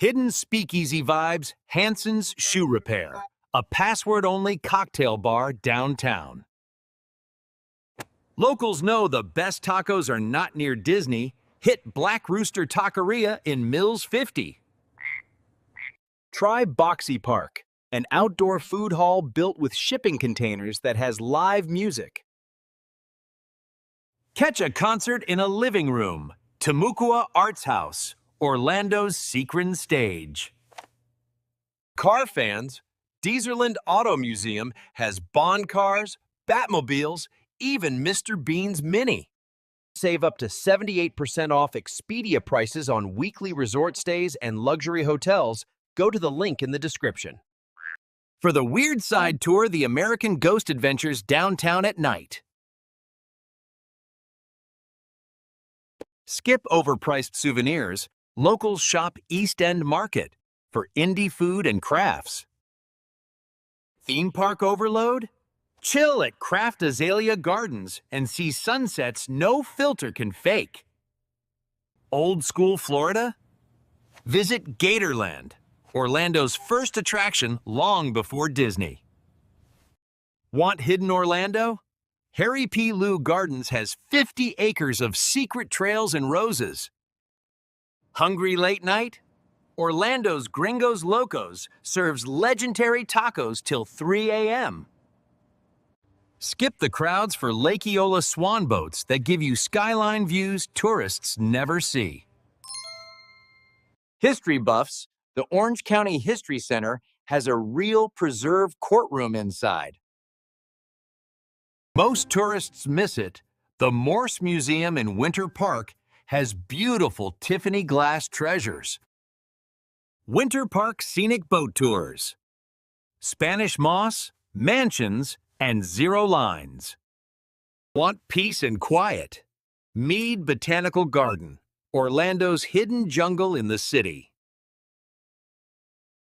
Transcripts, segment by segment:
Hidden speakeasy vibes, Hanson's Shoe Repair, a password-only cocktail bar downtown. Locals know the best tacos are not near Disney. Hit Black Rooster Taqueria in Mills 50. Try Boxy Park, an outdoor food hall built with shipping containers that has live music. Catch a concert in a living room. Timucua Arts House, Orlando's Sequin Stage. Car fans, Deezerland Auto Museum has Bond cars, Batmobiles, even Mr. Bean's Mini. Save up to 78% off Expedia prices on weekly resort stays and luxury hotels. Go to the link in the description. For the Weird Side Tour, the American Ghost Adventures downtown at night. Skip overpriced souvenirs. Locals shop East End Market for indie food and crafts. Theme park overload? Chill at Kraft Azalea Gardens and see sunsets no filter can fake. Old school Florida? Visit Gatorland, Orlando's first attraction long before Disney. Want hidden Orlando? Harry P. Leu Gardens has 50 acres of secret trails and roses. Hungry late night? Orlando's Gringos Locos serves legendary tacos till 3 a.m. Skip the crowds for Lake Eola Swan Boats that give you skyline views tourists never see. History buffs, the Orange County History Center has a real preserved courtroom inside. Most tourists miss it. The Morse Museum in Winter Park has beautiful Tiffany glass treasures. Winter Park Scenic Boat Tours. Spanish moss, mansions, and zero lines. Want peace and quiet? Mead Botanical Garden, Orlando's hidden jungle in the city.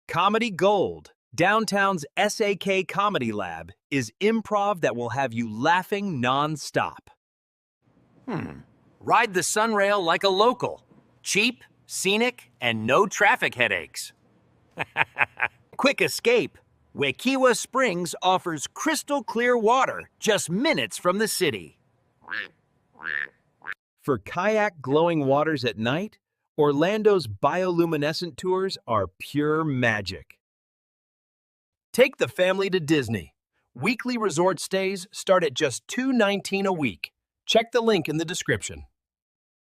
Comedy Gold. Downtown's SAK Comedy Lab is improv that will have you laughing non-stop. Ride the SunRail like a local. Cheap, scenic, and no traffic headaches. Quick escape. Wekiwa Springs offers crystal clear water just minutes from the city. For kayak glowing waters at night, Orlando's bioluminescent tours are pure magic. Take the family to Disney. Weekly resort stays start at just $2.19 a week. Check the link in the description.